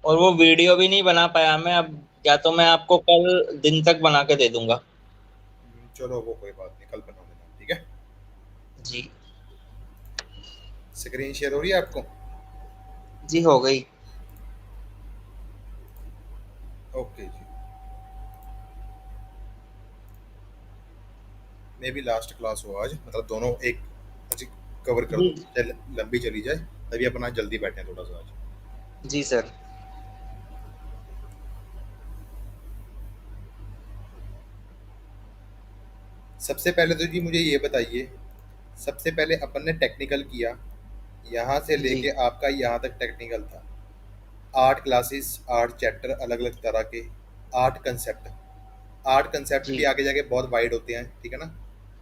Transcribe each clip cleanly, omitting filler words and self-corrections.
और वो वीडियो भी नहीं बना पाया मैं अब। या तो मैं आपको कल दिन तक बना के दे दूंगा। चलो वो कोई बात नहीं, कल बना देना, ठीक है। जी। स्क्रीन शेयर हो रही है आपको? जी हो गई। ओके जी। मे भी लास्ट क्लास हो आज, मतलब दोनों एक अच्छी कवर कर जी। दो, चाहे लंबी चली जाए, तभी अपना जल्दी बैठे थोड़ा सा आज। जी सर। सबसे पहले तो जी मुझे ये बताइए, सबसे पहले अपन ने टेक्निकल किया, यहाँ से जी। लेके आपका यहाँ तक टेक्निकल था। 8 क्लासेस, 8 चैप्टर अलग अलग तरह के, 8 कंसेप्ट। 8 कंसेप्ट भी जी। आगे जाके बहुत वाइड होते हैं, ठीक है ना।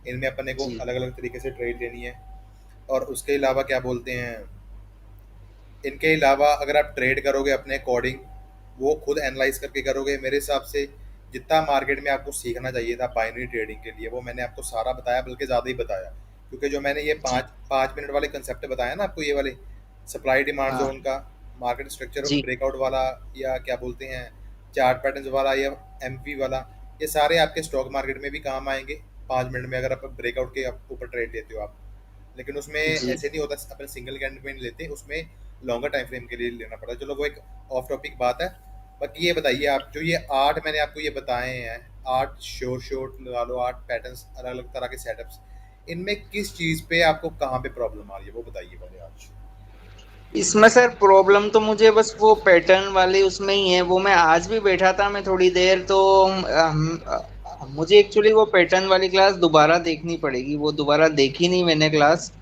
इनमें अपन को जी। अलग अलग तरीके से ट्रेड लेनी है। और उसके अलावा क्या बोलते हैं, इनके अलावा अगर आप ट्रेड करोगे अपने अकॉर्डिंग, वो खुद एनालाइज करके करोगे, मेरे हिसाब से जितना मार्केट में आपको सीखना चाहिए था बाइनरी ट्रेडिंग के लिए, वो मैंने आपको सारा बताया, बल्कि ज़्यादा ही बताया। क्योंकि जो मैंने ये जी। पाँच पाँच मिनट वाले कंसेप्ट बताया ना आपको, ये वाले सप्लाई डिमांड हाँ। जोन का, मार्केट स्ट्रक्चर जी। ब्रेकआउट वाला, या क्या बोलते हैं चार्ट पैटर्न्स वाला, या एमपी वाला, ये सारे आपके स्टॉक मार्केट में भी काम आएंगे 5 मिनट में, अगर आप ब्रेकआउट के ऊपर ट्रेड लेते हो आप। लेकिन उसमें जी। ऐसे नहीं होता, अपन सिंगल कैंडल में नहीं लेते, उसमें लॉन्गर टाइम फ्रेम के लिए लेना पड़ता है। चलो वो एक ऑफ टॉपिक बात है। बाकी ये बताइए, आप जो ये 8 मैंने आपको ये बताए हैं, 8 शोर लगा लो, 8 पैटर्न्स, अलग अलग तरह के सेटअप्स, इनमें किस चीज़ पे आपको कहाँ पे प्रॉब्लम आ रही है, वो बताइए पहले आज। इसमें सर प्रॉब्लम तो मुझे बस वो पैटर्न वाले उसमें ही है। वो मैं आज भी बैठा था मैं थोड़ी देर तो मुझे एक्चुअली वो पैटर्न वाली क्लास दोबारा देखनी पड़ेगी। वो दोबारा देखी नहीं मैंने क्लास।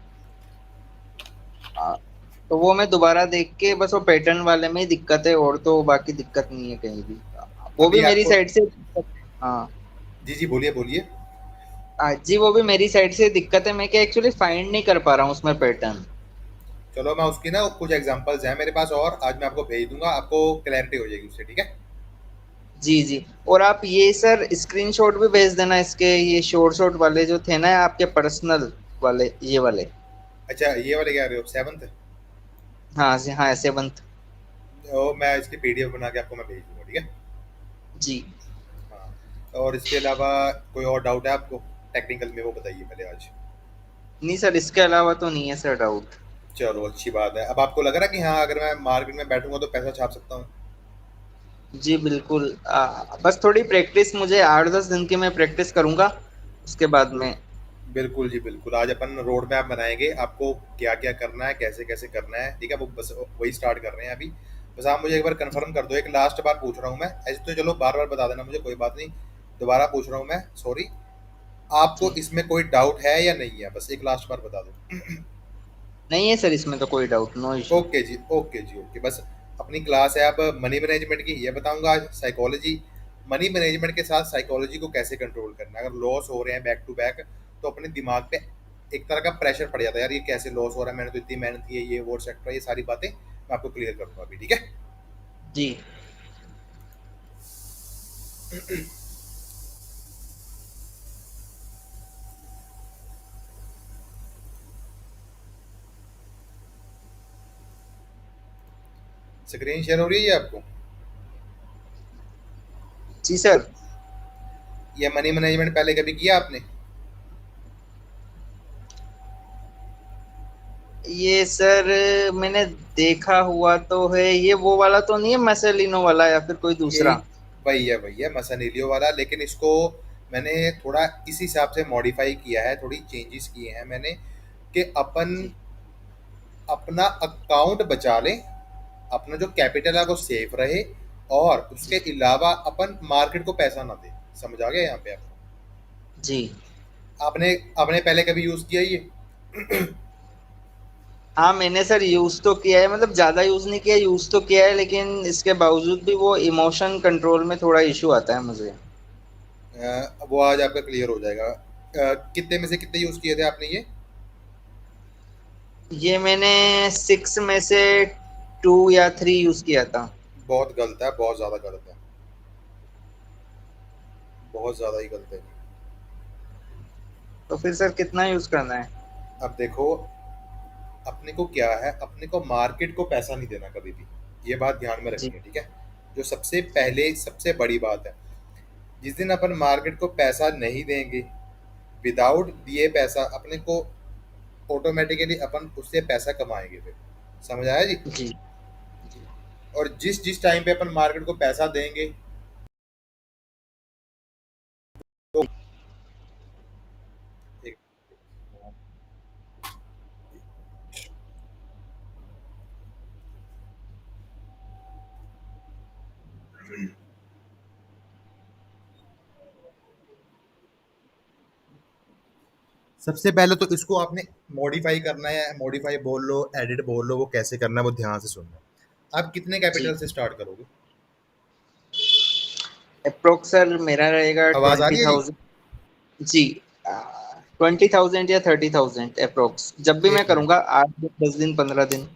तो वो मैं दोबारा देख के बस वो पैटर्न वाले में ही दिक्कत है, और तो बाकी दिक्कत नहीं है कहीं भी। वो अभी भी मेरी आपको, साइड से दिक्कत है। हाँ। जी जी बोलिए बोलिए। जी वो भी मेरी साइड से दिक्कत है। मैं क्या एक्चुअली फाइंड नहीं कर पा रहा हूँ उसमें पैटर्न। चलो मैं उसकी ना कुछ एग्जांपल्स हैं मेरे पास, और आज मैं आपको भेज दूंगा, आपको क्लैरिटी हो जाएगी उससे, ठीक है। जी जी। और आप ये सर स्क्रीनशॉट भी भेज देना इसके, ये शॉर्ट शॉट वाले जो थे ना आपके पर्सनल वाले, ये वाले। अच्छा ये वाले क्या रहे हो, 7th? हाँ जी हाँ, ऐसे बंद। तो मैं इसकी पीडीएफ बना के आपको मैं भेज दूंगा, ठीक है। जी। हाँ, और इसके अलावा कोई और डाउट है आपको टेक्निकल में, वो बताइए पहले आज। नहीं सर, इसके अलावा तो नहीं है सर डाउट। चलो अच्छी बात है, अब आपको लग रहा है कि हाँ अगर मैं मार्केट में बैठूंगा तो पैसा छाप सकता हूँ। जी बिल्कुल। बस थोड़ी प्रैक्टिस, मुझे 8-10 दिन की मैं प्रैक्टिस करूंगा उसके बाद में। बिल्कुल जी बिल्कुल, आज अपन रोड मैप बनाएंगे, आपको क्या क्या करना है, कैसे कैसे करना है, ठीक है। वो बस वही स्टार्ट कर रहे हैं अभी। बस आप मुझे एक बार कंफर्म कर दो, एक लास्ट बार पूछ रहा हूँ मैं, ऐसे तो चलो बार बार बता देना मुझे, कोई बात नहीं, दोबारा पूछ रहा हूँ मैं, सॉरी। आपको जी। इसमें कोई डाउट है या नहीं है, बस एक लास्ट बार बता दो। नहीं है सर, इसमें तो कोई डाउट, नो इशू। ओके जी, ओके जी, ओके। बस अपनी क्लास है अब मनी मैनेजमेंट की, ये बताऊंगा आज साइकोलॉजी, मनी मैनेजमेंट के साथ साइकोलॉजी को कैसे कंट्रोल करना है। अगर लॉस हो रहे हैं बैक टू बैक, तो अपने दिमाग पे एक तरह का प्रेशर पड़ जाता है, यार ये कैसे लॉस हो रहा है, मैंने तो इतनी मेहनत की है, ये वो सेक्टर, ये सारी बातें मैं आपको क्लियर करूंगा अभी, ठीक है। जी। स्क्रीन शेयर हो रही है ये आपको? जी सर। ये मनी मैनेजमेंट पहले कभी किया आपने? ये सर मैंने देखा हुआ तो है। ये वो वाला तो नहीं है मसेलिनो वाला, या फिर कोई यही दूसरा? वही है मसनैलियो वाला, लेकिन इसको मैंने थोड़ा इस हिसाब से मॉडिफाई किया है, थोड़ी चेंजेस किए हैं मैंने, कि अपन जी। अपना अकाउंट बचा लें, अपना जो कैपिटल है वो सेफ रहे, और उसके जी। अलावा अपन मार्केट को पैसा ना दे। समझ आ गया यहाँ पे आपको? जी। आपने आपने पहले कभी यूज किया ये? हाँ मैंने सर यूज तो किया है, मतलब ज्यादा यूज नहीं किया, यूज तो किया है, लेकिन इसके बावजूद भी वो इमोशन कंट्रोल में थोड़ा इशू आता है मुझे। वो आज आपका क्लियर हो जाएगा। कितने में से कितने यूज किए थे आपने ये? ये मैंने 6 में से 2 या 3 यूज किया था। बहुत गलत है, बहुत ज्यादा गलत है, बहुत ज्यादा ही गलत है। तो फिर सर कितना यूज करना है? अब देखो, अपने को क्या है, अपने को मार्केट को पैसा नहीं देना कभी भी, ये बात ध्यान में जी रखनी है, ठीक है। जो सबसे पहले सबसे बड़ी बात है, जिस दिन अपन मार्केट को पैसा नहीं देंगे, विदाउट दिए पैसा अपने को ऑटोमेटिकली अपन उससे पैसा कमाएंगे फिर। समझ आया जी। जी जी। और जिस जिस टाइम पे अपन मार्केट को पैसा देंगे, तो एक, सबसे पहले तो इसको आपने मॉडिफाई करना है, मॉडिफाई बोल लो, एडिट बोल लो, वो कैसे करना है वो ध्यान से सुनना। आप कितने जी कैपिटल से स्टार्ट करोगे? अप्रोक्स सर मेरा रहेगा आवाज आ ट्वेंटी रही है जी? थाउजेंड जी 20,000 या 30,000 अप्रोक्स, जब भी मैं एक मिनट। करूंगा 8 दिन 10 दिन 15 दिन।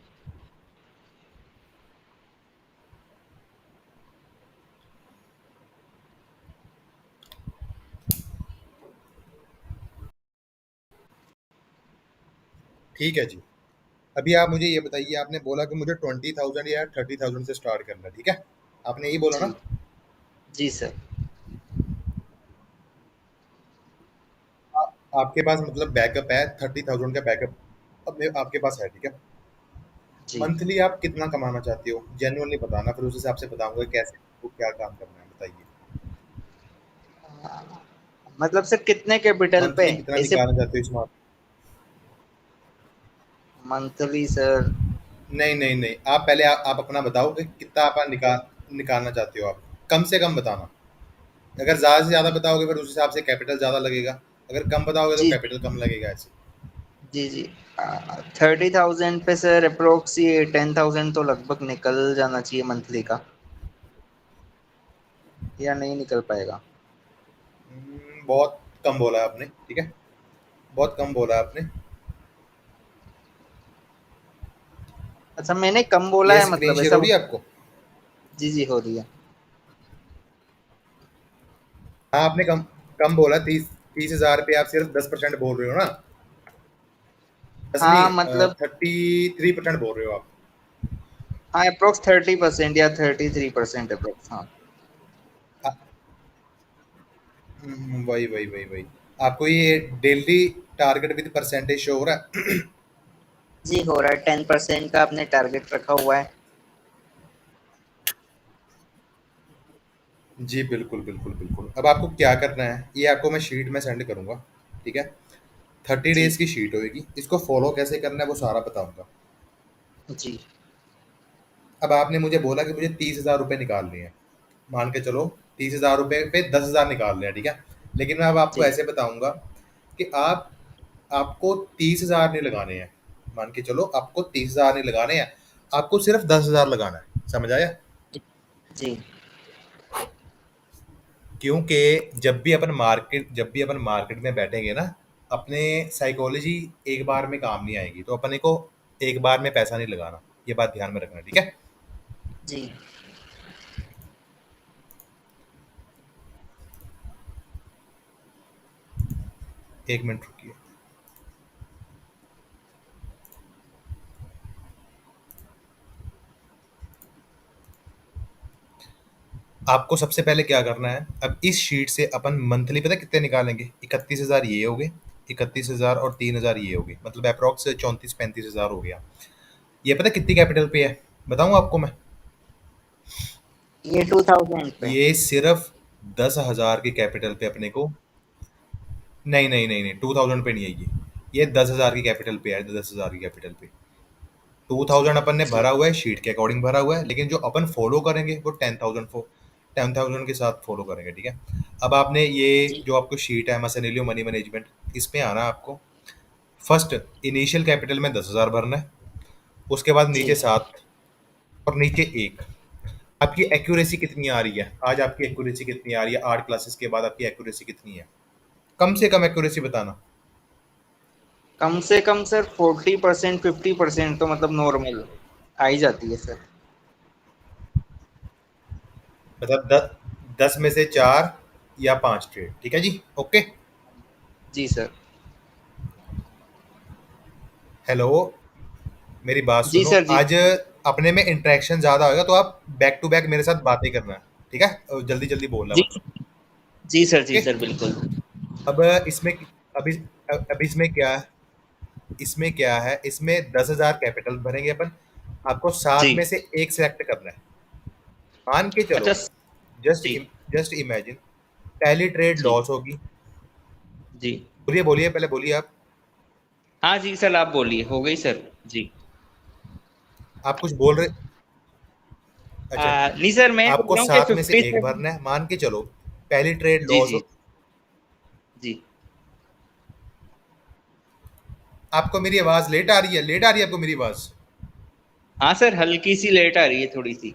ठीक है जी। अभी आप मुझे ये बताइए, आपने बोला कि मुझे 20,000 या 30,000 से स्टार्ट करना है, ठीक है। आपने यही बोला जी ना? जी सर। आपके पास मतलब बैकअप है, 30,000 का बैकअप अब आपके पास है, ठीक है। जी मंथली आप कितना कमाना चाहते हो, जेन्युइनली बताना, फिर उस हिसाब से बताऊंगा कैसे आपको क्या काम करना है, बताइए। मतलब सर कितने कैपिटल पे, मंथली कितना ऐसे निकालना चाहते हो इस माह? Monthly sir? नहीं नहीं नहीं, आप पहले आप अपना बताओ कि कितना आप निकालना चाहते हो। आप कम से कम बताना। अगर ज़्यादा से ज़्यादा बताओगे फिर उस हिसाब से कैपिटल ज़्यादा लगेगा, अगर कम बताओगे तो जी कैपिटल कम लगेगा, ऐसे। जी जी 30,000 पे सर अप्रोक्स ये 10,000 तो लगभग निकल जाना चाहिए मंथली का, या नहीं निकल पाएगा? बहुत कम बोला आपने, ठीक है। बहुत कम बोला आपने। अच्छा मैंने कम बोला ये है स्क्रीन मतलब शेयर ऐसा हो रही है आपको? जी जी हो रही है। हाँ, आपने कम कम बोला। 30,000 पे आप सिर्फ 10% बोल रहे हो ना? 10 नहीं, हाँ मतलब 33% बोल रहे हो आप। हाँ अप्रोक्स 30% या 33% अप्रोक्स हाँ। वही वही वही वही। आपको ये daily target with percentage show हो रहा है? जी हो रहा है, 10% का आपने टारगेट रखा हुआ है। जी बिल्कुल बिल्कुल बिल्कुल। अब आपको क्या करना है, ये आपको मैं शीट में सेंड करूंगा, ठीक है। 30 डेज जी की शीट होगी, इसको फॉलो कैसे करना है वो सारा बताऊंगा। जी अब आपने मुझे बोला कि मुझे 30,000 रुपये निकालने हैं। मान के चलो 30,000 रुपये पे 10,000 निकालने हैं, ठीक है। लेकिन मैं अब आपको जी ऐसे बताऊंगा कि आपको 30,000 नहीं लगाने हैं। मान के चलो आपको 30,000 नहीं लगाने हैं, आपको सिर्फ 10,000 लगाना है। समझ आया? जी क्योंकि जब भी अपन मार्केट में बैठेंगे ना, अपने साइकोलॉजी एक बार में काम नहीं आएगी, तो अपने को एक बार में पैसा नहीं लगाना। ये बात ध्यान में रखना, ठीक है। जी। 1 मिनट रुकिए। आपको सबसे पहले क्या करना है, अब इस शीट से अपन मंथली पता है कितने निकालेंगे? 31,000 ये हो गए, 31,000 और 3,000 ये हो गए, मतलब अप्रॉक्स 34-35,000 हो गया। ये पता है कितनी कैपिटल पे है? बताऊं आपको मैं? ये 2,000 पे? ये सिर्फ 10,000 के कैपिटल पे अपने को। नहीं नहीं नहीं नहीं, 2,000 पे नहीं है ये 10,000 की कैपिटल पे है, 10,000 की कैपिटल पे। टू जी थाउजेंड अपन ने जी भरा हुआ है, शीट के अकॉर्डिंग भरा हुआ है, लेकिन जो अपन फॉलो करेंगे वो 10,000 के साथ फॉलो करेंगे, ठीक है। अब आपने ये जी जो आपको शीट है मसनलियो मनी मैनेजमेंट, इसमें आना है आपको। फर्स्ट इनिशियल कैपिटल में 10,000 भरना है, उसके बाद जी नीचे 7 और नीचे 1। आपकी एक्यूरेसी कितनी आ रही है आज? आपकी एक्यूरेसी कितनी आ रही है 8 क्लासेस के बाद? आपकी एक्यूरेसी कितनी है? कम से कम एक्यूरेसी बताना। कम से कम सर 40% 50% तो मतलब नॉर्मल आ ही जाती है सर। मतलब 10 में से 4 या 5 ट्रेड, ठीक है जी, ओके। जी सर। हेलो, मेरी बात जी सुनो। सर जी। आज अपने में इंटरेक्शन ज़्यादा होगा, तो आप बैक टू बैक मेरे साथ बातें करना, ठीक है? जल्दी जल्दी बोलना जी मत। जी सर, जी ओके। सर, बिल्कुल। अब इसमें अभी अब इसमें क्या है, इसमें 10,000 कैपिटल भरेंगे अपन। आपको जी। सात में से एक सेलेक्ट करना है। मान के चलो, अच्छा। जस्ट जी जस्ट इमेजिन, पहली ट्रेड जी लॉस होगी। जी। बोलिए बोलिए, पहले बोलिए आप। हाँ जी सर, आप बोलिए, हो गई सर। जी। आप कुछ बोल रहे? अच्छा। नहीं सर, मैं बोल आपको रहा हूँ कि सात में से फिफ्टी एक सेवन। भरना है, मान के चलो पहली ट्रेड जी लॉस जी हो। जी। आपको मेरी आवाज लेट आ रही है? लेट आ रही है आपको मेरी आवाज? हाँ सर, हल्की सी लेट आ रही है, थोड़ी सी।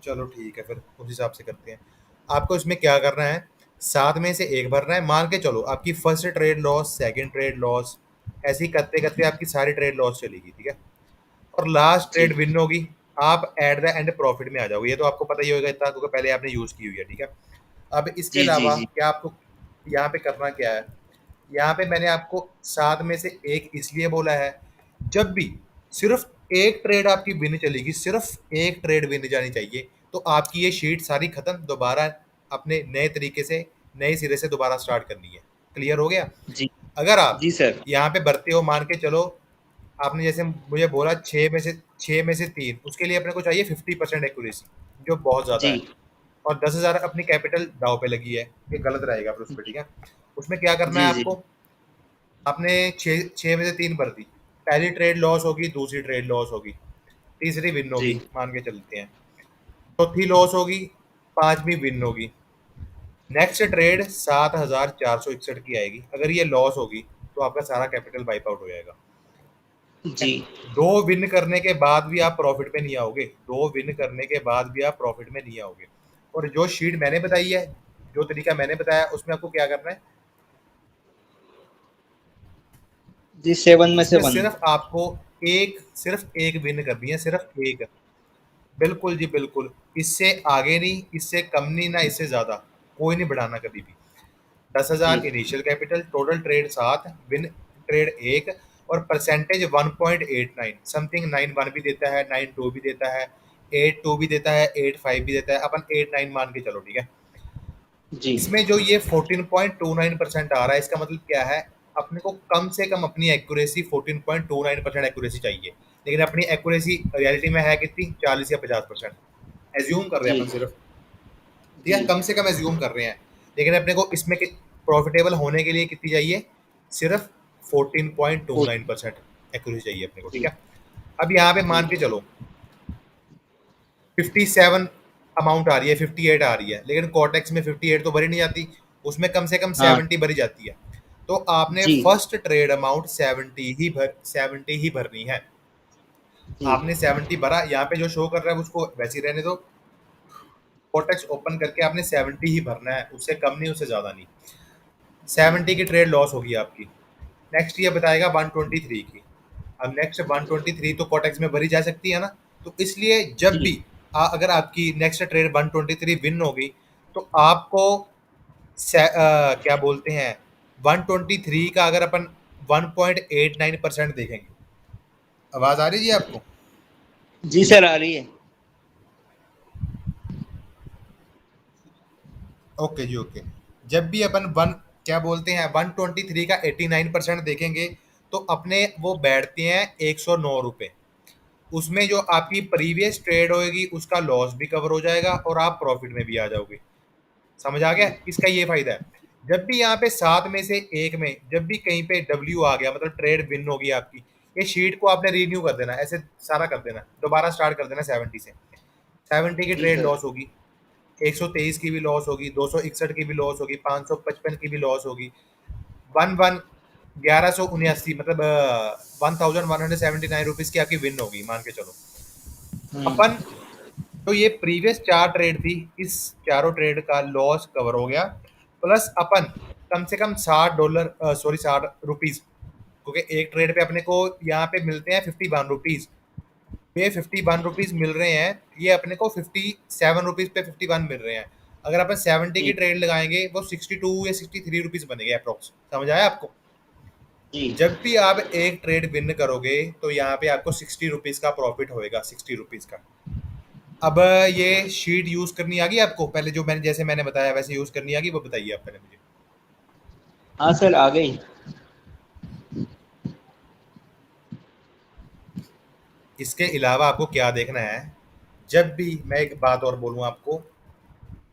चलो ठीक है, फिर उस हिसाब से करते हैं। आपको इसमें क्या करना है, सात में से एक भरना है। मान के चलो आपकी first trade loss, second trade loss, ऐसे ही करते करते आपकी सारी ट्रेड लॉस चलेगी, ठीक है? और लास्ट जी ट्रेड विन होगी। आप एट द एंड प्रॉफिट में आ जाओगे। ये तो आपको पता ही होगा इतना, क्योंकि पहले आपने यूज की हुई है, ठीक है? अब इसके जी जी अलावा जी क्या आपको यहाँ पे करना क्या है, यहाँ पे मैंने आपको सात में से एक इसलिए बोला है, जब भी सिर्फ एक ट्रेड आपकी विन चलेगी, सिर्फ एक ट्रेड विन जानी चाहिए, तो आपकी ये शीट सारी खत्म, दोबारा अपने नए तरीके से, नए सिरे से दोबारा स्टार्ट करनी है। क्लियर हो गया? जी अगर आप जी सर। यहाँ पे भरते हो, मान के चलो आपने जैसे मुझे बोला छः में से तीन, उसके लिए अपने को चाहिए 50% एक्यूरेसी, जो बहुत ज़्यादा जी है। और 10,000 अपनी कैपिटल दाव पे लगी है, ये गलत रहेगा फिर उस पर, ठीक है? उसमें क्या करना है जी जी आपको, आपने छः में से तीन भर दी। पहली ट्रेड लॉस होगी, दूसरी ट्रेड लॉस होगी, तीसरी विन जी होगी, मान के चलते हैं। चौथी लॉस होगी, पांचवी विन होगी। नेक्स्ट ट्रेड 7,461 की आएगी। अगर ये लॉस होगी तो आपका सारा कैपिटल वाइप आउट हो जाएगा। जी दो विन करने के बाद भी आप प्रॉफिट में नहीं आओगे, दो विन करने के बाद भी आप प्रॉफिट में नहीं आओगे। और जो शीट मैंने बताई है, जो तरीका मैंने बताया, उसमें आपको क्या करना है, जी, 7 में से उसमें 1। सिर्फ आपको सिर्फ एक विन करनी है, सिर्फ एक। बिल्कुल जी बिल्कुल। इससे आगे नहीं, इससे कम नहीं, ना इससे ज्यादा। कोई नहीं बढ़ाना कभी भी। दस जी हजार इनिशियल कैपिटल, टोटल ट्रेड सात, विन ट्रेड एक, और परसेंटेज 1.89, समथिंग 9.1 भी देता है, 9.2 भी देता है, 8.2 भी देता है, 8.5 भी देता है। अपन 8.9 मान के चलो, ठीक है? जी इसमें जो ये 14.29% आ रहा है, इसका मतलब क्या है, अपने को कम से कम अपनी एक्यूरेसी 14.29% एक्यूरेसी चाहिए। लेकिन अपनी एक्यूरेसी रियलिटी में है कितनी, 40 या 50%। एज्यूम कर रहे हैं जी अपन सिर्फ, ठीक जी है? कम से कम एज्यूम कर रहे हैं। लेकिन अपने को इसमें प्रॉफिटेबल होने के लिए कितनी चाहिए, सिर्फ 14.29% एक्यूरेसी चाहिए अपने को, ठीक जी है? अब यहाँ पे जी मान के चलो 57 अमाउंट आ रही है, 58 आ रही है, लेकिन कॉटेक्स में 58 तो भरी नहीं जाती, उसमें कम से कम हाँ 70 भरी जाती है। तो आपने जी फर्स्ट ट्रेड अमाउंट 70 ही भरनी है। जी आपने 70 भरा, यहाँ पे जो शो कर रहा है उसको वैसे ही रहने दो। कॉटेक्स ओपन करके आपने 70 ही भरना है, उससे कम नहीं, उससे ज्यादा नहीं। जी 70 की ट्रेड लॉस होगी आपकी। नेक्स्ट ये बताएगा 123 की। अब नेक्स्ट 123 तो कॉटेक्स में भरी जा सकती है ना, तो इसलिए जब जी भी अगर आपकी नेक्स्ट ट्रेड 123 विन होगी, तो आपको क्या बोलते हैं, 123 का अगर अपन 1.89% देखेंगे। आवाज आ रही है आपको? जी सर, आ रही है। ओके जी, ओके। जब भी अपन वन क्या बोलते हैं 123 का 89% देखेंगे, तो अपने वो बैठते हैं 109 रुपये। उसमें जो आपकी प्रीवियस ट्रेड होएगी उसका लॉस भी कवर हो जाएगा और आप प्रॉफिट में भी आ जाओगे। समझ आ गया? जी इसका ये फायदा है। जब भी यहाँ पे सात में से एक में जब भी कहीं पे डब्ल्यू आ गया, मतलब ट्रेड विन होगी आपकी, ये शीट को आपने रिन्यू कर देना, ऐसे सारा कर देना, दोबारा स्टार्ट कर देना 70 से। 70 की जी ट्रेड सर। लॉस होगी, 123 की भी लॉस होगी, 261 की भी लॉस होगी, 555 की भी लॉस होगी, वन वन 1179, मतलब 1179 रुपीज की आपकी विन होगी, मान के चलो। अपन हम्म। तो ये प्रीवियस चार ट्रेड थी, इस चारों ट्रेड का लॉस कवर हो गया। प्लस अपन कम से कम $60, सॉरी 60 रुपीज, क्योंकि एक ट्रेड पे अपने को यहाँ पे मिलते हैं 51 रुपीज। ये 51 रुपीज मिल रहे हैं, ये अपने को 57 रुपीज पे 51 मिल रहे हैं। अगर अपन 70 की जी ट्रेड लगाएंगे, वो 62 या 63 रुपीज बनेंगे अप्रोक्स। समझ आया आपको? जी। जब भी आप एक ट्रेड विन करोगे तो यहाँ पे आपको 60 रुपीज का प्रॉफिट होएगा, 60 रुपीज का। अब ये शीट यूज करनी आ गई आपको? पहले जो मैंने जैसे मैंने बताया वैसे यूज करनी आ गई, वो बताइए आप पहले मुझे। हाँ सर, आ गई। इसके अलावा आपको क्या देखना है, जब भी मैं एक बात और बोलूँ आपको,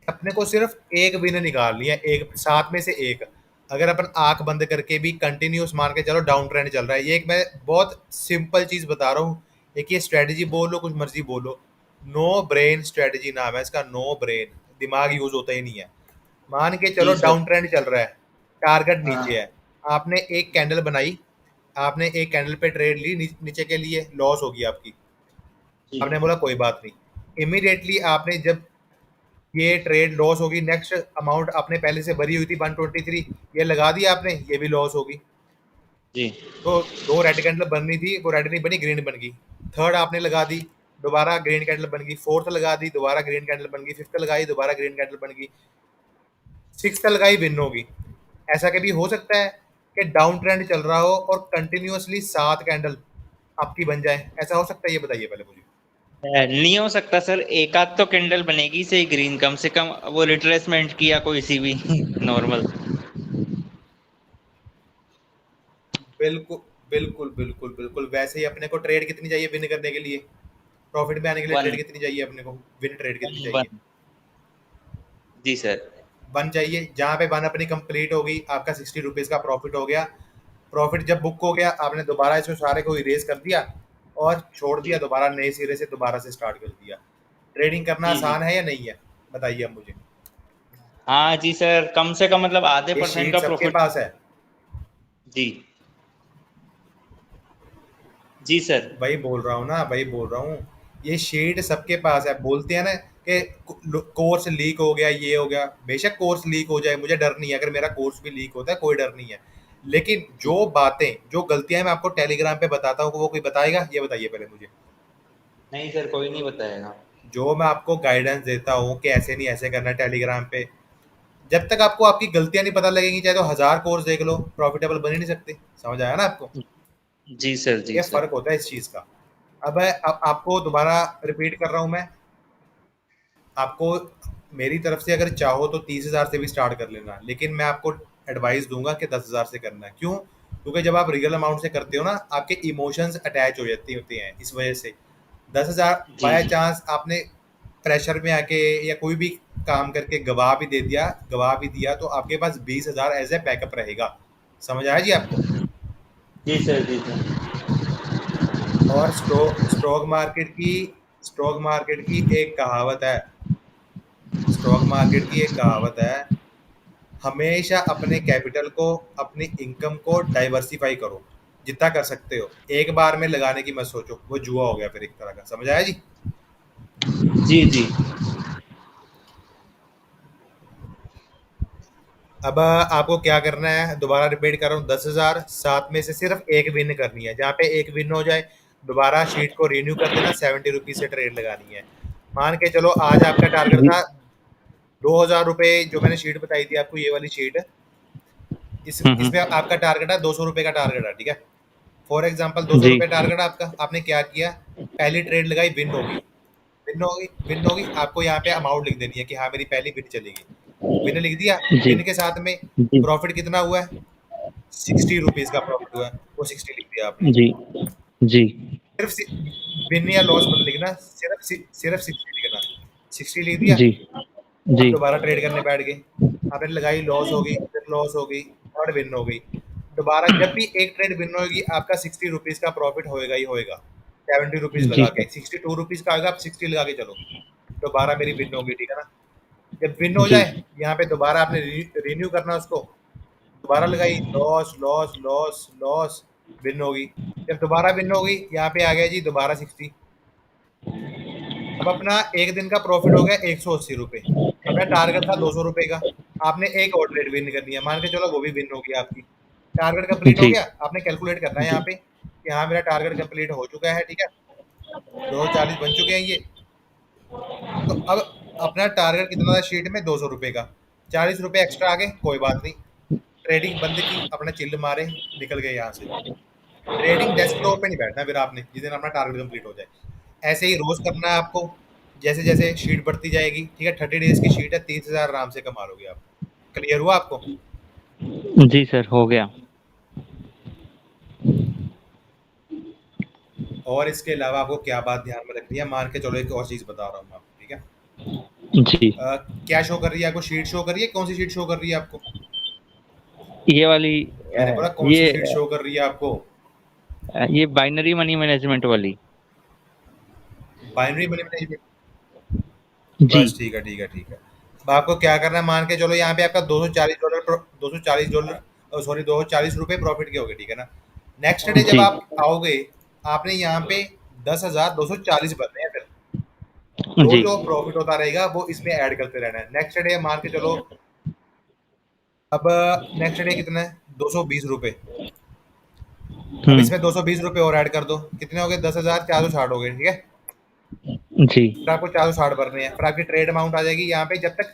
अपने को सिर्फ एक विन निकालनी है, एक सात में से एक। अगर अपन आंख बंद करके भी कंटिन्यूस मान के चलो डाउन ट्रेंड चल रहा है, ये एक मैं बहुत सिंपल चीज बता रहा हूँ। एक ये स्ट्रेटजी बोलो कुछ मर्जी बोलो, नो ब्रेन स्ट्रेटजी नाम है इसका, नो ब्रेन, दिमाग यूज होता ही नहीं है। मान के चलो जी सर। डाउन ट्रेंड चल रहा है, टारगेट नीचे हाँ। है, आपने एक कैंडल बनाई, आपने एक कैंडल पे ट्रेड ली, नीचे के लिए लॉस होगी आपकी। जी। आपने बोला कोई बात नहीं, इमीडिएटली आपने जब ये ट्रेड लॉस होगी, नेक्स्ट अमाउंट आपने पहले से भरी हुई थी 123, ये लगा दिया आपने, ये भी लॉस होगी। जी। तो दो रेड कैंडल बननी थी, वो रेड नहीं बनी, ग्रीन बन गई। थर्ड आपने लगा दी, दोबारा ग्रीन कैंडल बन गई। फोर्थ लगा दी, दोबारा ग्रीन कैंडल बन गई। फिफ्थ लगाई, दोबारा ग्रीन कैंडल बन गई। सिक्स्थ लगाई, विन होगी। ऐसा कभी हो सकता है कि डाउन ट्रेंड चल रहा हो और कंटिन्यूअसली 7 कैंडल आपकी बन जाए? ऐसा हो सकता है? ये बताइए पहले मुझे। नहीं हो सकता सर, एक आध तो कैंडल बनेगी सही ग्रीन, कम से कम वो रिट्रेसमेंट किया कोई सी भी नॉर्मल। बिल्कुल बिल्कुल बिल्कुल बिल्कुल, वैसे ही अपने को ट्रेड कितनी चाहिए विन करने के लिए? प्रॉफिट में आने के लिए वन। ट्रेड कितनी चाहिए अपने को? विन ट्रेड कितनी वन चाहिए? वन। जी सर। वन चाहिए। जहां पे वन अपनी कंप्लीट होगी, आपका 60 रुपीज का प्रॉफिट हो गया। प्रॉफिट जब बुक हो गया, आपने दोबारा इसको सारे को इरेज कर दिया और छोड़ दिया, जी। दोबारा नए सिरे से दोबारा से स्टार्ट कर दिया। ट्रेडिंग करना जी। जी। आसान है या नहीं है? बताइए अब मुझे। हाँ जी सर, कम से कम मतलब आधे ये परसेंट शीट का सबके प्रॉफिट। पास है। जी। जी सर। वही बोल रहा हूँ ना, वही बोल रहा हूँ। ये शीट सबके पास है। बोलते हैं ना कि कोर्स लीक हो गया, ये हो गया। बेशक कोर्स लीक हो जाए, मुझे डर नहीं है। अगर मेरा कोर्स भी लीक होता है, कोई डर नहीं है। लेकिन जी। जो बातें, जो गलतियां मैं आपको टेलीग्राम पे बताता हूँ, वो कोई बताएगा? ये बताइए पहले मुझे। नहीं सर, कोई नहीं बताएगा। जो मैं आपको गाइडेंस देता हूँ कि ऐसे नहीं ऐसे करना टेलीग्राम पे, जब तक आपको आपकी गलतियां नहीं पता लगेंगी, चाहे तो 1000 कोर्स देख लो, प्रॉफिटेबल बन ही नहीं सकते। समझ आया ना आपको? जी सर। जी ये सर। फर्क होता है इस चीज का। अब आपको दोबारा रिपीट कर रहा हूं मैं, आपको मेरी तरफ से अगर चाहो तो 30,000 से भी स्टार्ट कर लेना, लेकिन मैं आपको एडवाइस दूंगा कि 10,000 से करना है। क्यों? क्योंकि जब आप रियल अमाउंट से करते हो ना, आपके इमोशंस अटैच हो जाते होते हैं, इस वजह से 10,000 जी। बाय जी। चांस आपने प्रेशर में आके या कोई भी काम करके गवा भी दे दिया, गवा भी दिया, तो आपके पास 20,000 एज ए बैकअप रहेगा। समझ आया जी आपको? जी सर। जी सर। और स्टॉक मार्केट की एक कहावत है, स्टॉक मार्केट की एक कहावत है, हमेशा अपने कैपिटल को, अपनी इनकम को डाइवर्सिफाई करो जितना कर सकते हो। एक बार में लगाने की मत सोचो, वो जुआ हो गया फिर एक तरह का। समझ आया जी? जी। जी। अब आपको क्या करना है, दोबारा रिपीट कर रहा हूँ, 10,000 सात में से सिर्फ एक विन करनी है। जहाँ पे एक विन हो जाए, दोबारा शीट को रिन्यू कर देना, 70 रुपीज से ट्रेड लगानी है। मान के चलो आज आपका टारगेट जी। था 2,000 रुपये, जो मैंने शीट बताई थी आपको, ये वाली शीट। इसमें आपका टारगेट है 200 रुपये का टारगेट है, ठीक है? फॉर एग्जाम्पल दो सौ जी। रुपये टारगेट आपका, आपने क्या किया, पहली ट्रेड लगाई, विन होगी, विन होगी, विन होगी, आपको यहाँ पे अमाउंट लिख देनी है कि हाँ मेरी पहली विन चलेगी। विन लिख दिया। जी। विन के साथ में जी। प्रॉफिट कितना हुआ है? 60 रुपीज का प्रॉफिट हुआ है, वो 60 लिख दिया आपने। जी। जी। सिर्फ विन या लॉस मत लिखना, सिर्फ 60 लिखना। 60 लिख दिया। जी। अब जी। दोबारा ट्रेड करने बैठ गए, आपने लगाई, लॉस हो गई, फिर लॉस हो गई, और विन हो गई। दोबारा जब भी एक ट्रेड विन होगी, आपका 60 रुपीज का प्रॉफिट होएगा ही होएगा। 70 रुपीज जी लगा सर। के, 62 रुपीज का आएगा, आप 60 लगा के चलो। दोबारा मेरी विन होगी, ठीक है ना? जब विन हो जी। जाए, यहाँ पे दोबारा आपने रिन्यू करना उसको, दोबारा लगाई, loss loss loss loss, win होगी। जब दोबारा विन होगी, यहाँ पे आ गया जी दोबारा 60। अब अपना एक दिन का प्रॉफिट हो गया 180 रुपये। अपना टारगेट था 200 रुपये का, आपने एक और ट्रेड विन करनी है, मान के चलो वो भी विन होगी आपकी। टारगेट कंप्लीट हो जी। गया। आपने कैलकुलेट करना है यहाँ जी। पे कि हाँ मेरा टारगेट कंप्लीट हो चुका है, ठीक है? 240 बन चुके हैं ये। तो अब अपना टारगेट कितना था शीट में? 200 रुपये का। 40 रुपये एक्स्ट्रा आ गए, कोई बात नहीं। ट्रेडिंग बंद की, अपना चिल्ल मारे, निकल गए यहाँ से। ट्रेडिंग डेस्कटॉप पे नहीं बैठना फिर आपने, जिस दिन अपना टारगेट कंप्लीट हो जाए। ऐसे ही रोज करना है आपको, जैसे जैसे शीट बढ़ती जाएगी, ठीक है, 30 डेज की शीट है, 30,000 आराम से कमा लोगे आप। क्लियर हुआ आपको? जी सर, हो गया। और इसके अलावा आपको क्या बात ध्यान में रखनी है, मान के चलो एक और चीज बता रहा हूँ मैं आपको, ठीक है। जी। क्या शो कर रही है आपको? शीट शो कर रही है? कौन सी शीट शो कर रही है आपको? ये वाली मैंने बोला कौन सी शीट ये शो कर रही है आपको? ये बाइनरी मनी मैनेजमेंट वाली। Binary money management. जी। बस ठीक है, ठीक है, ठीक है। अब आपको क्या करना है, मान के चलो यहाँ पे आपका $240, $240, सॉरी, $240 प्रॉफिट के हो गए, ठीक है ना। नेक्स्ट डे जब जी। आप आओगे, आपने यहाँ पे 10,240 भरने हैं। फिर जो जी। जो प्रॉफिट होता रहेगा वो इसमें ऐड करते रहना है। नेक्स्ट डे मान के चलो, अब नेक्स्ट डे कितना है, $220। अब इसमें $220 और ऐड कर दो, कितने हो गए, 10,460 हो गए, ठीक है। जी। फिर आपको 460 भरने हैं, फिर आपकी ट्रेड अमाउंट आ जाएगी यहाँ पे। जब तक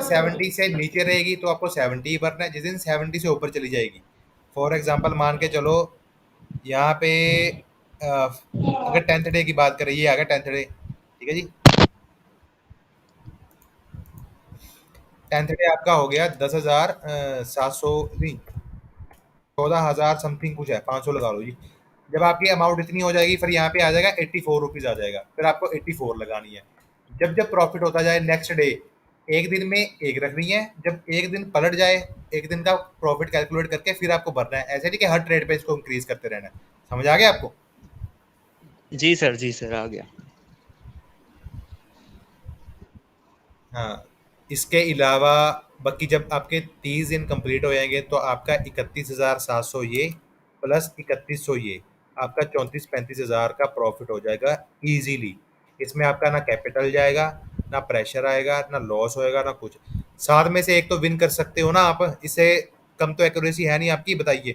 70 से नीचे रहेगी तो आपको 70 ही भरना है। जिस दिन 70 से ऊपर चली जाएगी, फॉर एग्जांपल मान के चलो यहाँ पे, अगर 10th डे की बात करें, ये आ गया 10th डे, ठीक है जी। 10th डे आपका हो गया 10,700 नहीं, 14,000 समथिंग कुछ है, 500 लगा लो जी। जब आपकी अमाउंट इतनी हो जाएगी, फिर यहाँ पे आ जाएगा 84 रुपीज आ जाएगा, फिर आपको 84 लगानी है। जब जब प्रॉफिट होता जाए नेक्स्ट डे, एक दिन में एक रखनी है, जब एक दिन पलट जाए, एक दिन का प्रॉफिट कैलकुलेट करके फिर आपको भरना है। ऐसे नहीं कि हर ट्रेड पे इसको इंक्रीज करते रहना है। समझ आ गया आपको? जी सर, जी सर, आ गया। हाँ। इसके अलावा बाकी जब आपके 30 दिन कंप्लीट हो जाएंगे तो आपका 31,700 ये प्लस 3100 ये, आपका 34-35 हज़ार का प्रॉफिट हो जाएगा इजीली। इसमें आपका ना कैपिटल जाएगा, ना प्रेशर आएगा, ना लॉस होएगा, ना कुछ। साथ में से एक तो विन कर सकते हो ना आप, इससे कम तो एक्यूरेसी है नहीं आपकी, बताइए।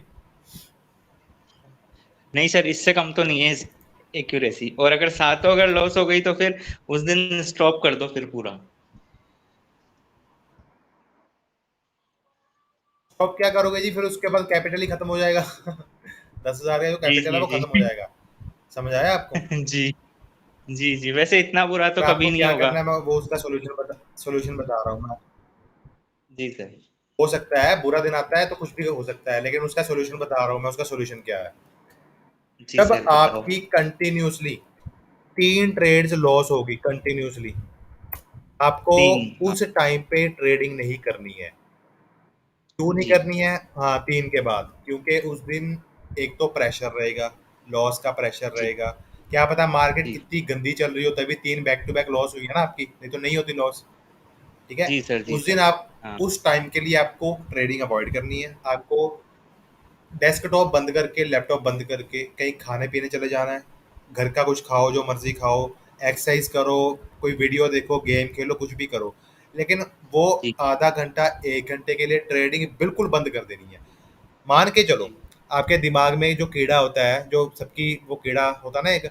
नहीं सर, इससे कम तो नहीं है एक्यूरेसी। और अगर सातों अगर लॉस हो गई तो फिर उस दिन स्टॉप कर दो फिर पूरा। तो अब क्या करोगे जी, फिर उसके बाद कैपिटल ही खत्म हो जाएगा। 10,000 का जो जी कैपिटल है जी वो जी। खत्म हो जाएगा। समझ आया आपको? जी जी जी, वैसे इतना बुरा तो फिर कभी आपको नहीं क्या होगा। करना है, मैं वो उसका सोल्यूशन बता रहा हूँ मैं। जी सर। हो सकता है बुरा दिन आता है तो कुछ भी हो सकता है, लेकिन उसका सोल्यूशन बता रहा हूँ मैं। उसका सोल्यूशन क्या है, जी जब सर, बताओ। आपकी कंटिन्यूसली 3 ट्रेड्स लॉस होगी कंटिन्यूसली, आपको तीन, हाँ। उस टाइम पे ट्रेडिंग नहीं करनी है। क्यों नहीं जी करनी है? हाँ, 3 के बाद, क्योंकि उस दिन एक तो प्रेशर रहेगा, लॉस का प्रेशर जी रहेगा। क्या पता मार्केट जी कितनी गंदी चल रही हो, तभी 3 बैक टू बैक लॉस हुई है ना आपकी, नहीं तो नहीं होती लॉस, ठीक है। जी सर। जी उस दिन सर। आप, हाँ। उस टाइम के लिए आपको ट्रेडिंग अवॉइड करनी है। आपको डेस्कटॉप बंद करके, लैपटॉप बंद करके कहीं खाने पीने चले जाना है। घर का कुछ खाओ, जो मर्जी खाओ, एक्सरसाइज करो, कोई वीडियो देखो, गेम खेलो, कुछ भी करो, लेकिन वो जी आधा घंटा 1 घंटे के लिए ट्रेडिंग बिल्कुल बंद कर देनी है। मान के चलो, जी आपके दिमाग में जो कीड़ा होता है, जो सबकी वो कीड़ा होता है ना एक,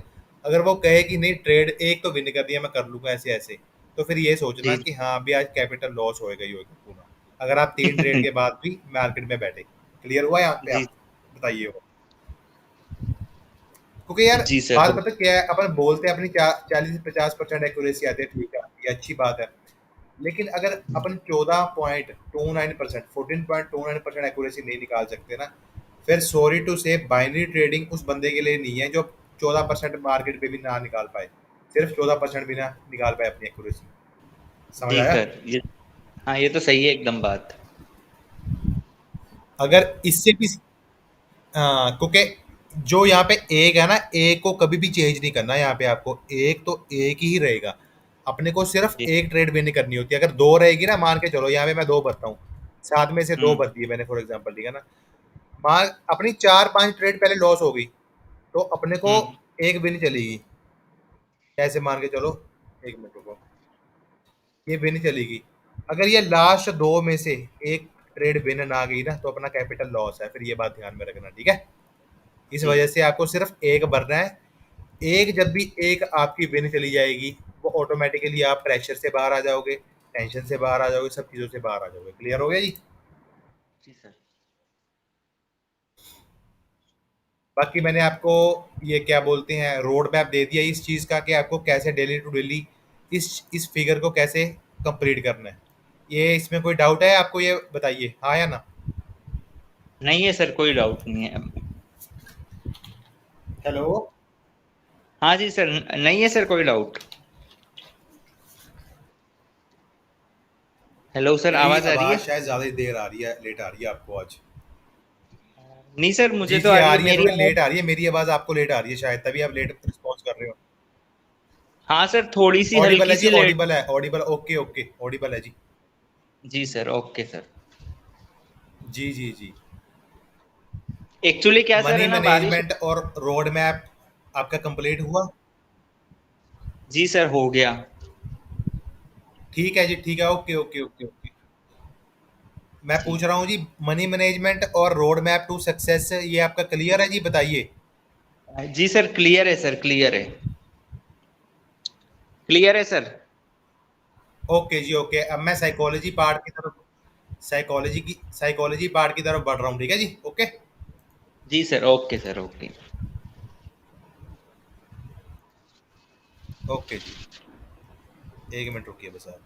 अगर वो कहे कि नहीं ट्रेड एक तो विन कर दिया, मैं कर लूंगा ऐसे ऐसे, तो फिर ये सोचना जी। कि हाँ अभी आज कैपिटल लॉस होएगा ही होएगा पूरा, अगर आप 3 ट्रेड के बाद भी मार्केट में बैठे। क्लियर हुआ यहाँ पे? जी आप बताइए वो। क्योंकि यार जी सर, बात हो पता क्या है, अपन बोलते हैं अपनी 40 से 50% एक्यूरेसी आती है, ठीक है, ये अच्छी बात है। लेकिन अगर अपन 14.29%, 14.29% एक्यूरेसी नहीं निकाल सकते ना, फिर सॉरी टू से बाइनरी ट्रेडिंग उस बंदे के लिए नहीं है जो 14% मार्केट पे भी ना निकाल पाए, सिर्फ 14% भी ना निकाल पाए अपनी एक्यूरेसी। समझ जी आया? सर। ये, हाँ, ये तो सही है एकदम बात। अगर इससे भी, हाँ, क्योंकि जो यहाँ पे एक है ना, एक को कभी भी चेंज नहीं करना। यहाँ पे आपको एक तो एक ही रहेगा, अपने को सिर्फ जी। एक ट्रेड विन करनी होती है। अगर दो रहेगी ना, मान के चलो यहाँ पे मैं दो भरता हूँ, 7 में से 2 हम्म भर दिए मैंने फॉर एग्जाम्पल, ठीक है ना। मान अपनी 4-5 ट्रेड पहले लॉस हो गई, तो अपने को हम्म। एक विन चलेगी। ऐसे मान के चलो, एक मिनट रुको, ये विन चलेगी। अगर ये लास्ट 2 में से एक ट्रेड विन ना गई ना, तो अपना कैपिटल लॉस है, फिर ये बात ध्यान में रखना, ठीक है। इस जी वजह से आपको सिर्फ एक भरना है। एक जब भी एक आपकी विन चली जाएगी, वो ऑटोमेटिकली आप प्रेशर से बाहर आ जाओगे, टेंशन से बाहर आ जाओगे, सब चीज़ों से बाहर आ जाओगे। क्लियर हो गया जी? जी सर। बाकी मैंने आपको ये क्या बोलते हैं रोड मैप दे दिया इस चीज़ का कि आपको कैसे डेली टू डेली इस फिगर को कैसे कंप्लीट करना है। ये इसमें कोई डाउट है आपको, ये बताइए हाँ या ना। नहीं है सर, कोई डाउट नहीं है। हेलो। हाँ जी सर, नहीं है सर कोई डाउट। हेलो सर, मेरी आवाज आ रही आवाज़ है? शायद ज़्यादा देर आ रही है, लेट आ रही है आपको आज। नहीं सर, मुझे जी तो जी आ आ रही है रही है, मेरी थोड़ी आवाज। लेट आ रही है, मेरी आवाज़ आपको लेट आ रही है शायद, तभी आप लेट रिस्पॉन्स कर रहे हो। हाँ सर, थोड़ी सी ऑडिबल हल्की है जी, सी लेट। ऑडिबल है, ऑडिबल, ओके ओके, ऑडिबल है जी। जी सर, ओके सर। जी जी जी। एक्चुअली क्या सर मनी है ना, बारिश। मैनेजमेंट और रोड मैप आपका कंप्लीट हुआ? जी सर, हो गया। ठीक है जी, ठीक है, ओके ओके ओके ओके। मैं जी। पूछ रहा हूँ जी, मनी मैनेजमेंट और रोड मैप टू सक्सेस ये आपका क्लियर है जी, बताइए। जी सर, क्लियर है सर, क्लियर है। क्लियर है सर। ओके जी ओके, अब मैं साइकोलॉजी पार्ट की तरफ बढ़ रहा हूँ, ठीक है जी, ओके। जी sir, okay sir, okay. Okay जी, एक मिनट रुकिए बस आप।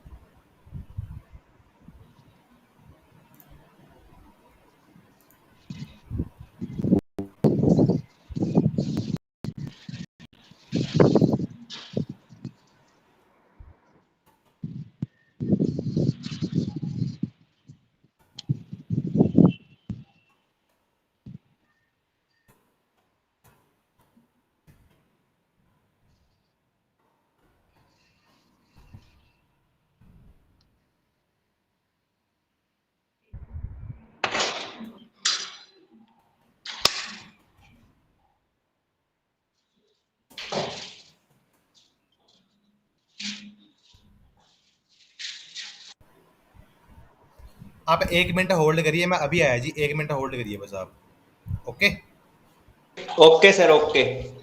आप एक मिनट होल्ड करिए, मैं अभी आया जी, एक मिनट होल्ड करिए बस आप। ओके। Okay sir, okay.